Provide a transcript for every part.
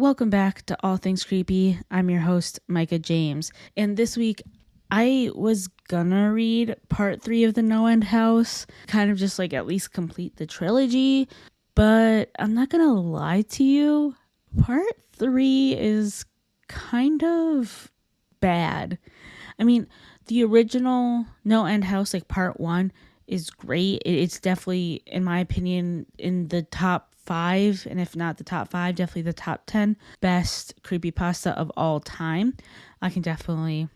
Welcome back to All Things Creepy. I'm your host, Micah James. And this week, I was gonna read part 3 of the No End House, kind of just like at least complete the trilogy. But I'm not gonna lie to you, part 3 is kind of bad. I mean, the original No End House, like part 1, is great. It's definitely, in my opinion, in the top 5, and if not the top 5, definitely the top 10 best creepypasta of all time. I can definitely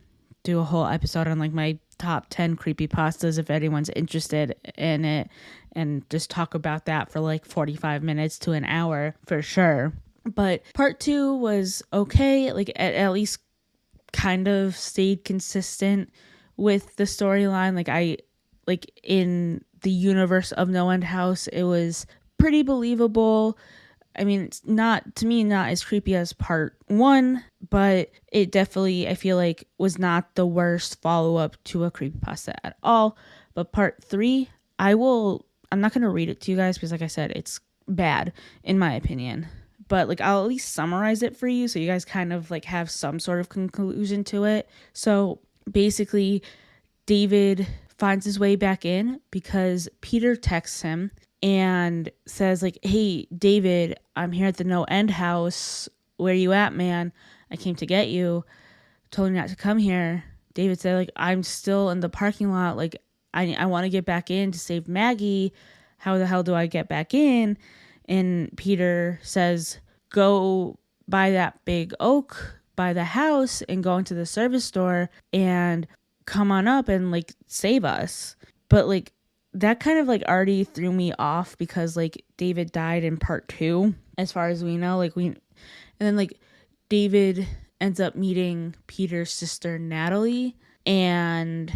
do a whole episode on like my top 10 creepypastas if anyone's interested in it, and just talk about that for like 45 minutes to an hour for sure. But part 2 was okay, like at least kind of stayed consistent with the storyline. Like in the universe of No End House, it was pretty believable. I mean, it's not, to me, not as creepy as part 1, but it definitely, I feel like, was not the worst follow-up to a creepypasta at all. But part 3, I'm not going to read it to you guys because, like I said, it's bad, in my opinion. But like I'll at least summarize it for you so you guys kind of like have some sort of conclusion to it. So basically, David finds his way back in because Peter texts him and says like, "Hey, David, I'm here at the No End House. Where you at, man? I came to get you. Told you not to come here." David said like, "I'm still in the parking lot. Like, I want to get back in to save Maggie. How the hell do I get back in?" And Peter says, "Go by that big oak by the house and go into the service store and come on up and like save us." But like that kind of like already threw me off because like David died in part 2 as far as we know. And then like David ends up meeting Peter's sister Natalie, and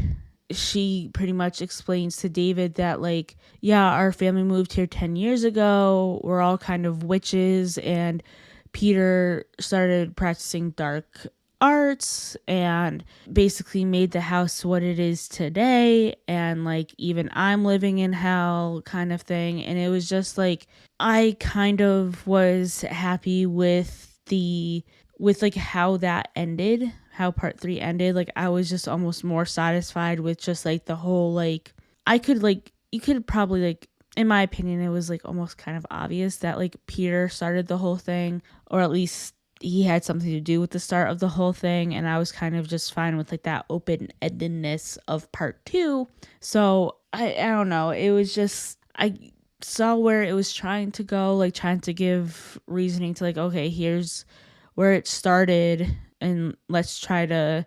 she pretty much explains to David that like, yeah, our family moved here 10 years ago. We're all kind of witches, and Peter started practicing dark arts and basically made the house what it is today, and like even I'm living in hell kind of thing. And it was just like I kind of was happy with like how that ended, how part 3 ended. Like I was just almost more satisfied with just like the whole like you could probably like, in my opinion, it was like almost kind of obvious that like Peter started the whole thing, or at least he had something to do with the start of the whole thing, and I was kind of just fine with like that open-endedness of part 2. So I don't know, it was just, I saw where it was trying to go, like trying to give reasoning to like, okay, here's where it started and let's try to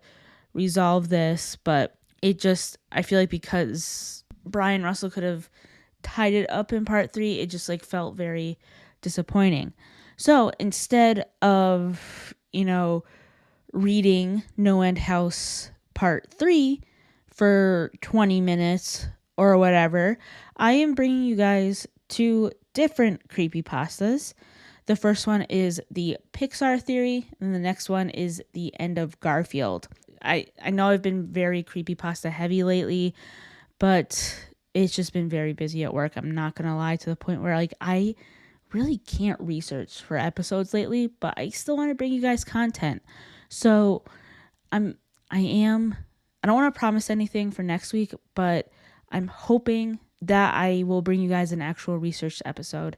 resolve this. But it just, I feel like because Brian Russell could have tied it up in part 3, it just like felt very disappointing. So instead of, reading No End House part 3 for 20 minutes or whatever, I am bringing you guys 2 different creepypastas. The first one is the Pixar theory, and the next one is the end of Garfield. I know I've been very creepypasta heavy lately, but it's just been very busy at work. I'm not going to lie, to the point where like I really can't research for episodes lately, but I still want to bring you guys content. So I don't want to promise anything for next week, but I'm hoping that I will bring you guys an actual research episode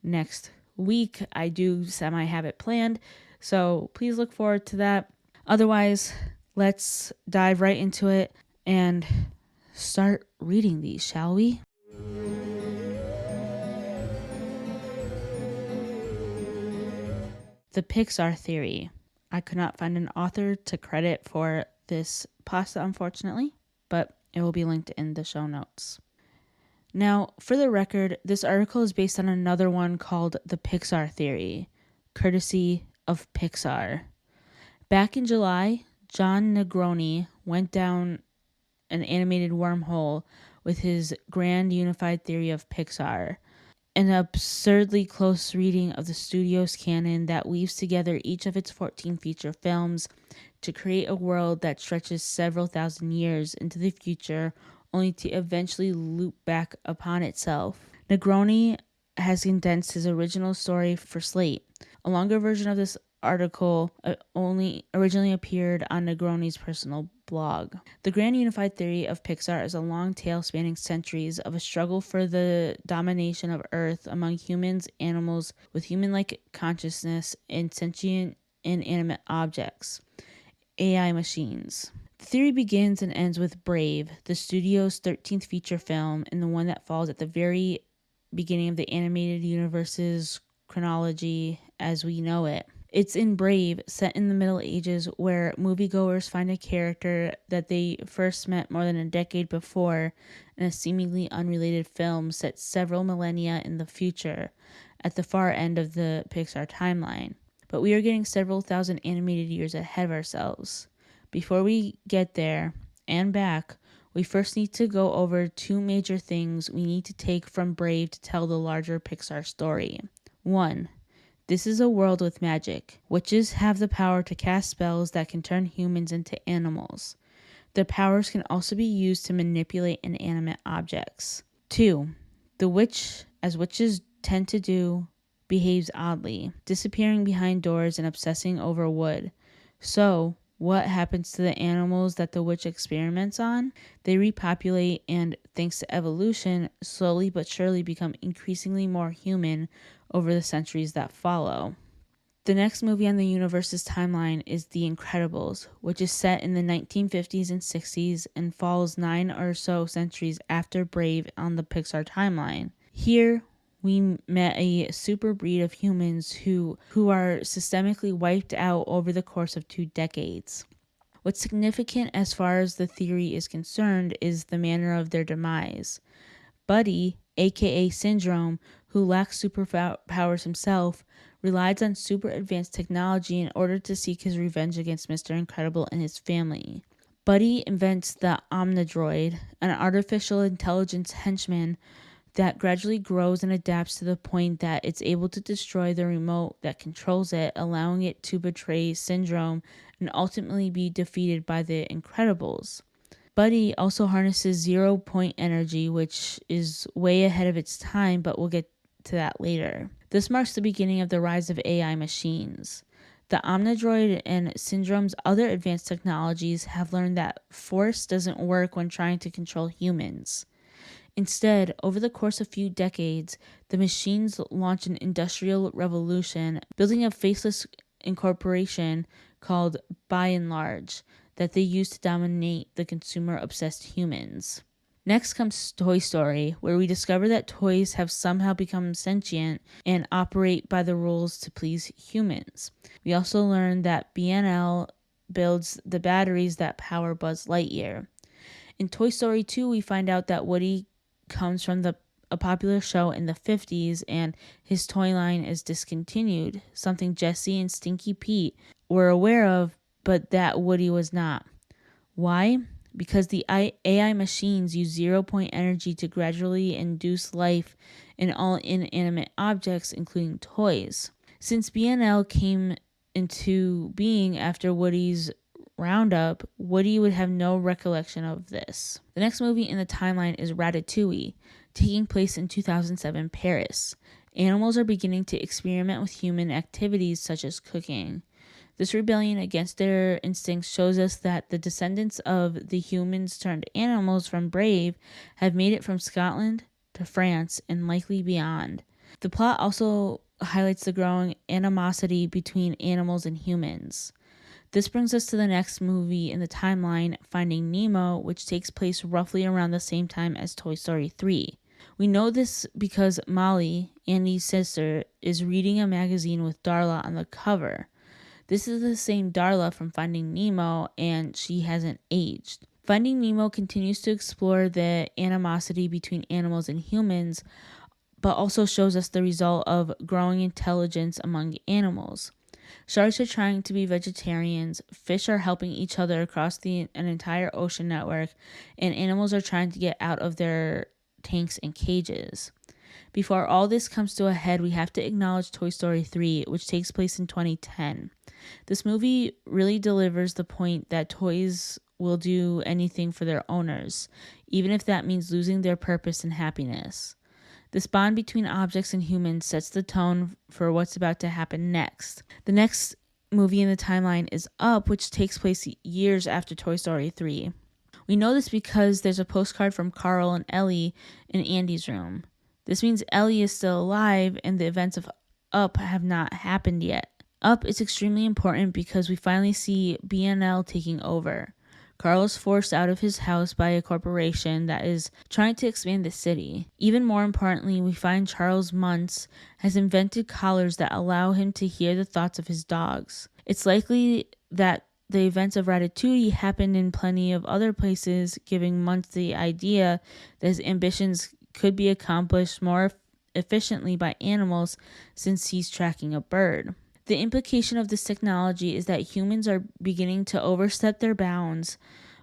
next week. I do semi have it planned, so please look forward to that. Otherwise, let's dive right into it and start reading these, shall we? The Pixar theory. I could not find an author to credit for this pasta, unfortunately, but it will be linked in the show notes. Now, for the record, this article is based on another one called The Pixar Theory, courtesy of Pixar. Back in July, John Negroni went down an animated wormhole with his grand unified theory of Pixar, an absurdly close reading of the studio's canon that weaves together each of its 14 feature films to create a world that stretches several thousand years into the future, only to eventually loop back upon itself. Negroni has condensed his original story for Slate. A longer version of this article only originally appeared on Negroni's personal blog. The grand unified theory of Pixar is a long tale spanning centuries of a struggle for the domination of Earth among humans, animals with human-like consciousness, and sentient inanimate objects, AI machines. The theory begins and ends with Brave, the studio's 13th feature film, and the one that falls at the very beginning of the animated universe's chronology as we know it. It's in Brave, set in the Middle Ages, where moviegoers find a character that they first met more than a decade before in a seemingly unrelated film set several millennia in the future, at the far end of the Pixar timeline. But we are getting several thousand animated years ahead of ourselves. Before we get there and back, we first need to go over two major things we need to take from Brave to tell the larger Pixar story. 1. This is a world with magic. Witches have the power to cast spells that can turn humans into animals. Their powers can also be used to manipulate inanimate objects. 2. The witch, as witches tend to do, behaves oddly, disappearing behind doors and obsessing over wood. So, what happens to the animals that the witch experiments on? They repopulate and, thanks to evolution, slowly but surely become increasingly more human over the centuries that follow. The next movie on the universe's timeline is The Incredibles, which is set in the 1950s and 60s and falls 9 or so centuries after Brave on the Pixar timeline. Here, we met a super breed of humans who are systemically wiped out over the course of 2 decades. What's significant as far as the theory is concerned is the manner of their demise. Buddy, aka Syndrome, who lacks superpowers himself, relies on super advanced technology in order to seek his revenge against Mr. Incredible and his family. Buddy invents the Omnidroid, an artificial intelligence henchman that gradually grows and adapts to the point that it's able to destroy the remote that controls it, allowing it to betray Syndrome and ultimately be defeated by the Incredibles. Buddy also harnesses 0 point energy, which is way ahead of its time, but we'll get to that later. This marks the beginning of the rise of AI machines. The Omnidroid and Syndrome's other advanced technologies have learned that force doesn't work when trying to control humans. Instead, over the course of a few decades, the machines launch an industrial revolution, building a faceless incorporation called By and Large that they use to dominate the consumer-obsessed humans. Next comes Toy Story, where we discover that toys have somehow become sentient and operate by the rules to please humans. We also learn that BNL builds the batteries that power Buzz Lightyear. In Toy Story 2, we find out that Woody comes from a popular show in the 50s and his toy line is discontinued, something Jesse and Stinky Pete were aware of, but that Woody was not. Why? Because the AI machines use 0 point energy to gradually induce life in all inanimate objects, including toys. Since BNL came into being after Woody's Roundup, Woody would have no recollection of this. The next movie in the timeline is Ratatouille, taking place in 2007 Paris. Animals are beginning to experiment with human activities such as cooking. This rebellion against their instincts shows us that the descendants of the humans turned animals from Brave have made it from Scotland to France and likely beyond. The plot also highlights the growing animosity between animals and humans. This brings us to the next movie in the timeline, Finding Nemo, which takes place roughly around the same time as Toy Story 3. We know this because Molly, Andy's sister, is reading a magazine with Darla on the cover. This is the same Darla from Finding Nemo, and she hasn't aged. Finding Nemo continues to explore the animosity between animals and humans, but also shows us the result of growing intelligence among animals. Sharks are trying to be vegetarians, fish are helping each other across an entire ocean network, and animals are trying to get out of their tanks and cages. Before all this comes to a head, we have to acknowledge Toy Story 3, which takes place in 2010. This movie really delivers the point that toys will do anything for their owners, even if that means losing their purpose and happiness. This bond between objects and humans sets the tone for what's about to happen next. The next movie in the timeline is Up, which takes place years after Toy Story 3. We know this because there's a postcard from Carl and Ellie in Andy's room. This means Ellie is still alive and the events of Up have not happened yet. Up is extremely important because we finally see BNL taking over. Carl is forced out of his house by a corporation that is trying to expand the city. Even more importantly, we find Charles Muntz has invented collars that allow him to hear the thoughts of his dogs. It's likely that the events of Ratatouille happened in plenty of other places, giving Muntz the idea that his ambitions could be accomplished more efficiently by animals since he's tracking a bird. The implication of this technology is that humans are beginning to overstep their bounds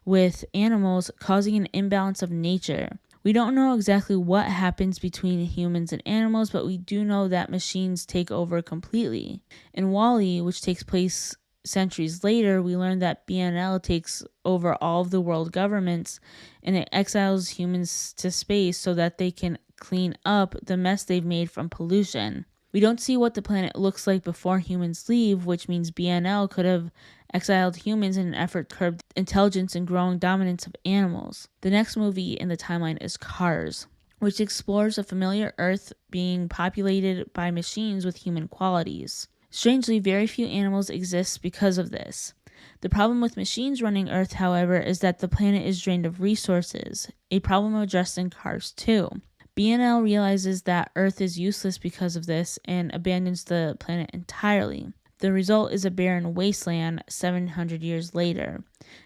with animals, causing an imbalance of nature. We don't know exactly what happens between humans and animals, but we do know that machines take over completely. In WALL-E, which takes place centuries later, we learn that BNL takes over all of the world governments and it exiles humans to space so that they can clean up the mess they've made from pollution. We don't see what the planet looks like before humans leave, which means BNL could have exiled humans in an effort to curb intelligence and growing dominance of animals. The next movie in the timeline is Cars, which explores a familiar Earth being populated by machines with human qualities. Strangely, very few animals exist because of this. The problem with machines running Earth, however, is that the planet is drained of resources, a problem addressed in Cars 2. BNL realizes that Earth is useless because of this and abandons the planet entirely. The result is a barren wasteland 700 years later.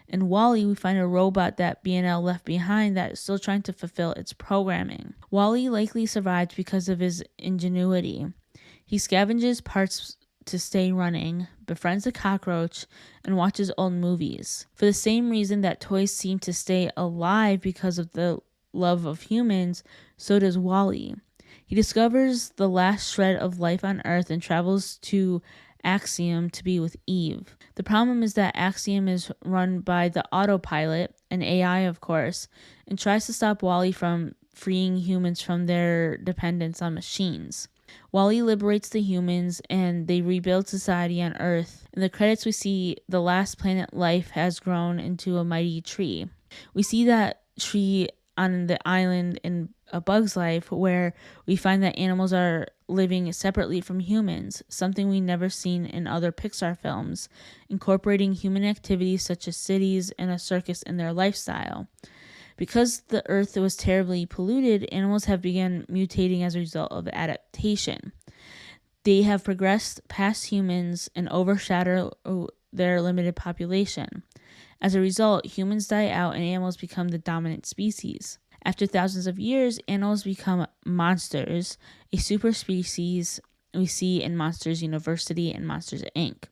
In WALL-E, we find a robot that BNL left behind that is still trying to fulfill its programming. WALL-E likely survived because of his ingenuity. He scavenges parts to stay running, befriends a cockroach, and watches old movies. For the same reason that toys seem to stay alive because of the love of humans, so does WALL-E. He discovers the last shred of life on Earth and travels to Axiom to be with Eve. The problem is that Axiom is run by the autopilot, an AI of course, and tries to stop WALL-E from freeing humans from their dependence on machines. WALL-E liberates the humans and they rebuild society on Earth. In the credits we see the last planet life has grown into a mighty tree. We see that tree on the island in A Bug's Life, where we find that animals are living separately from humans, something we never seen in other Pixar films, incorporating human activities such as cities and a circus in their lifestyle. Because the earth was terribly polluted, animals have begun mutating as a result of adaptation. They have progressed past humans and overshadow their limited population. As a result, humans die out and animals become the dominant species. After thousands of years, animals become monsters, a super species we see in Monsters University and Monsters Inc.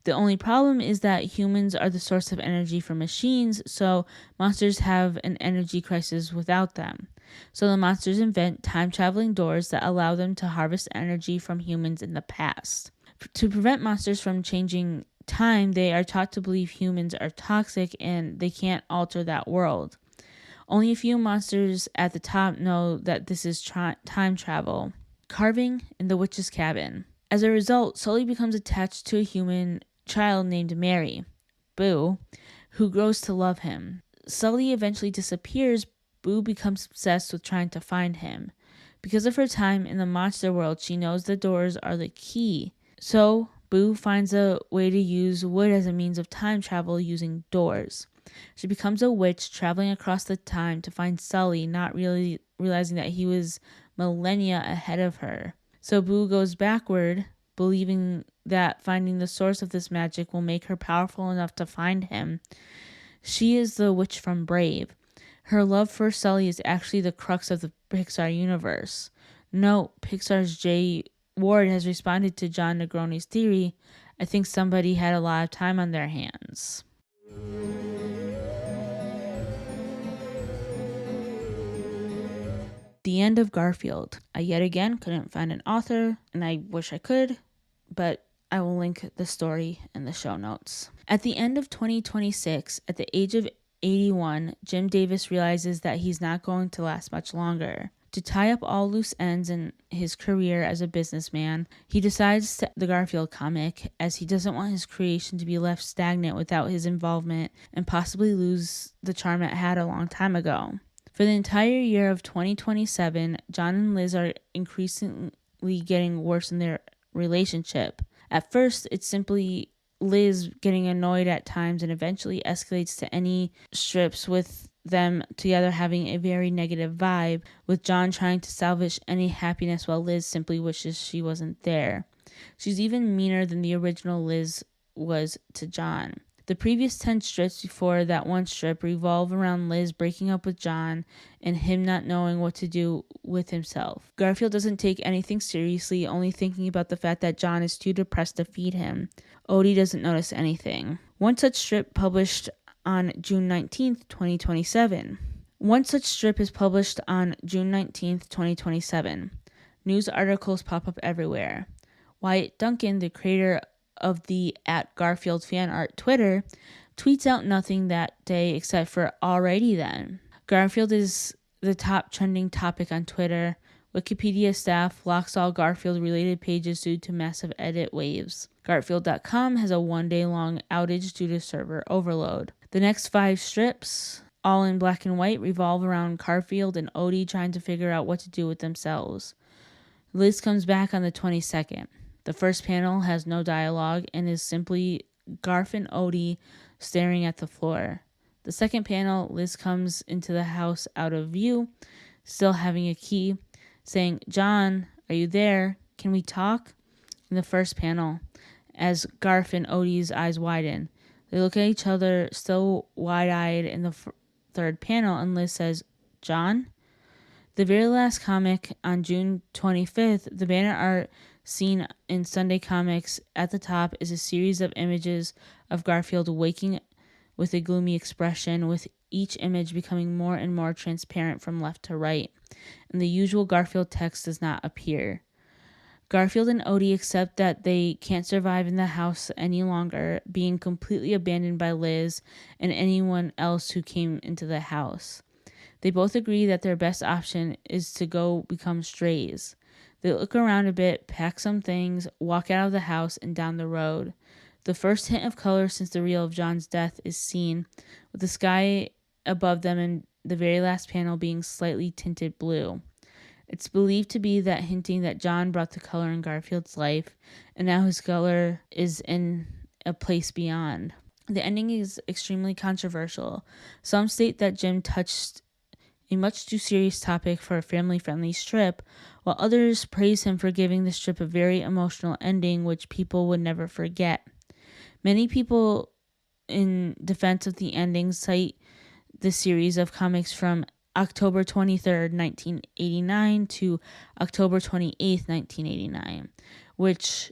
The only problem is that humans are the source of energy for machines, so monsters have an energy crisis without them. So the monsters invent time-traveling doors that allow them to harvest energy from humans in the past. To prevent monsters from changing time, they are taught to believe humans are toxic and they can't alter that world. Only a few monsters at the top know that this is time travel. Carving in the witch's cabin. As a result, Sully becomes attached to a human child named Mary, Boo, who grows to love him. Sully eventually disappears. Boo becomes obsessed with trying to find him. Because of her time in the monster world, she knows the doors are the key. So, Boo finds a way to use wood as a means of time travel using doors. She becomes a witch traveling across the time to find Sully, not really realizing that he was millennia ahead of her. So Boo goes backward, believing that finding the source of this magic will make her powerful enough to find him. She is the witch from Brave. Her love for Sully is actually the crux of the Pixar universe. Note, Pixar's Jay Ward has responded to John Negroni's theory. I think somebody had a lot of time on their hands. The end of Garfield. I yet again couldn't find an author, and I wish I could, but I will link the story in the show notes. At the end of 2026, at the age of 81, Jim Davis realizes that he's not going to last much longer. To tie up all loose ends in his career as a businessman, he decides to the Garfield comic, as he doesn't want his creation to be left stagnant without his involvement and possibly lose the charm it had a long time ago. For the entire year of 2027, John and Liz are increasingly getting worse in their relationship. At first, it's simply Liz getting annoyed at times and eventually escalates to any strips, with them together having a very negative vibe, with John trying to salvage any happiness while Liz simply wishes she wasn't there. She's even meaner than the original Liz was to John. The previous 10 strips before that one strip revolve around Liz breaking up with John and him not knowing what to do with himself. Garfield doesn't take anything seriously, only thinking about the fact that John is too depressed to feed him. Odie doesn't notice anything. One such strip published on June 19th, 2027. One such strip is published on June 19th, 2027. News articles pop up everywhere. Wyatt Duncan, the creator of the @Garfield fan art Twitter, tweets out nothing that day except for "alrighty then." Garfield is the top trending topic on Twitter. Wikipedia staff locks all Garfield related pages due to massive edit waves. Garfield.com has a 1-day long outage due to server overload. The next 5 strips, all in black and white, revolve around Garfield and Odie trying to figure out what to do with themselves. Liz comes back on the 22nd. The first panel has no dialogue and is simply Garf and Odie staring at the floor. The second panel, Liz comes into the house out of view, still having a key, saying, "John, are you there? Can we talk?" In the first panel, as Garf and Odie's eyes widen, they look at each other, still wide-eyed. In the third panel, and Liz says, "John?" The very last comic on June 25th, the banner art seen in Sunday Comics at the top is a series of images of Garfield waking with a gloomy expression, with each image becoming more and more transparent from left to right, and the usual Garfield text does not appear. Garfield and Odie accept that they can't survive in the house any longer, being completely abandoned by Liz and anyone else who came into the house. They both agree that their best option is to go become strays. They look around a bit, pack some things, walk out of the house and down the road. The first hint of color since the reveal of John's death is seen, with the sky above them in the very last panel being slightly tinted blue. It's believed to be that hinting that John brought the color in Garfield's life, and now his color is in a place beyond. The ending is extremely controversial. Some state that Jim touched a much too serious topic for a family-friendly strip, while others praise him for giving the strip a very emotional ending which people would never forget. Many people in defense of the ending cite the series of comics from October 23rd, 1989 to October 28th, 1989, which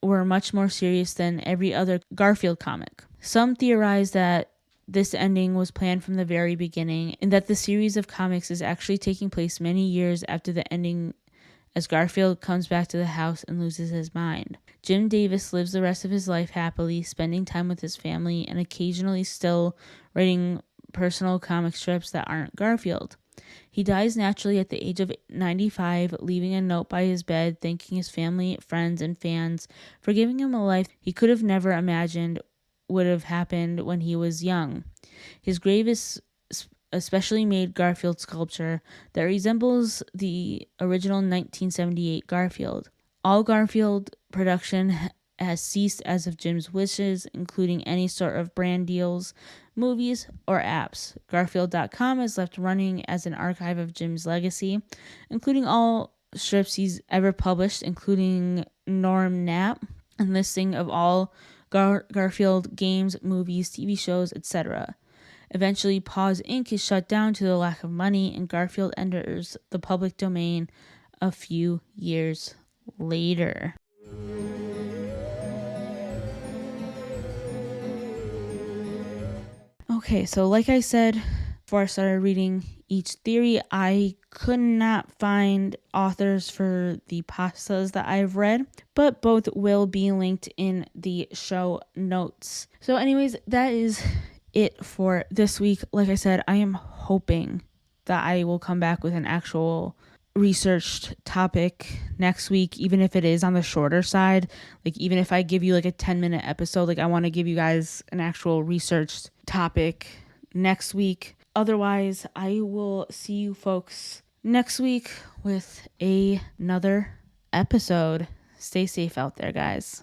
were much more serious than every other Garfield comic. Some theorize that this ending was planned from the very beginning, and that the series of comics is actually taking place many years after the ending, as Garfield comes back to the house and loses his mind. Jim Davis lives the rest of his life happily, spending time with his family and occasionally still writing personal comic strips that aren't Garfield. He dies naturally at the age of 95, leaving a note by his bed thanking his family, friends, and fans for giving him a life he could have never imagined would have happened when he was young. His grave is a specially made Garfield sculpture that resembles the original 1978 Garfield. All Garfield production has ceased as of Jim's wishes, including any sort of brand deals, movies, or apps. Garfield.com is left running as an archive of Jim's legacy, including all strips he's ever published, including Norm Knapp, and listing of all Garfield games, movies, TV shows, etc. Eventually, Paws Inc. is shut down due to the lack of money, and Garfield enters the public domain a few years later. Okay, so like I said before I started reading each theory, I could not find authors for the pastas that I've read, but both will be linked in the show notes. So anyways, that is it for this week. Like I said, I am hoping that I will come back with an actual researched topic next week, even if it is on the shorter side. Like, even if I give you like a 10-minute episode, like I want to give you guys an actual researched topic next week. Otherwise, I will see you folks next week with another episode. Stay safe out there, guys.